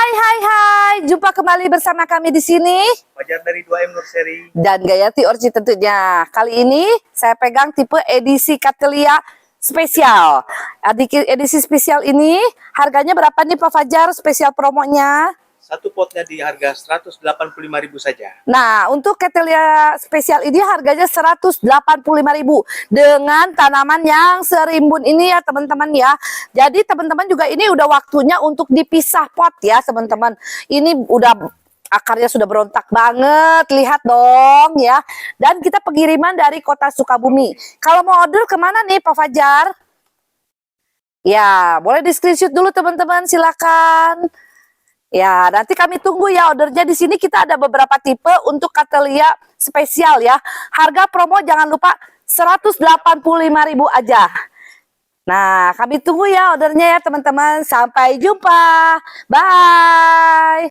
Hai, jumpa kembali bersama kami di sini. Fajar dari 2M Nursery Dan Gayati Orchi tentunya. Kali ini saya pegang tipe edisi Cattleya spesial. Edisi spesial ini harganya berapa nih Pak Fajar spesial promonya? satu potnya di harga 185.000 saja. Nah, untuk Cattleya spesial ini harganya 185.000 dengan tanaman yang serimbun ini ya teman-teman ya. Jadi teman-teman juga ini udah waktunya untuk dipisah pot ya teman-teman. Ini udah akarnya sudah berontak banget, lihat dong ya. Dan kita pengiriman dari kota Sukabumi. Kalau mau order kemana nih Pak Fajar? Ya, boleh di screenshot dulu teman-teman, silakan. Ya, nanti kami tunggu ya ordernya. Di sini kita ada beberapa tipe untuk Cattleya spesial ya. Harga promo jangan lupa 185.000 aja. Nah, kami tunggu ya ordernya ya teman-teman. Sampai jumpa. Bye.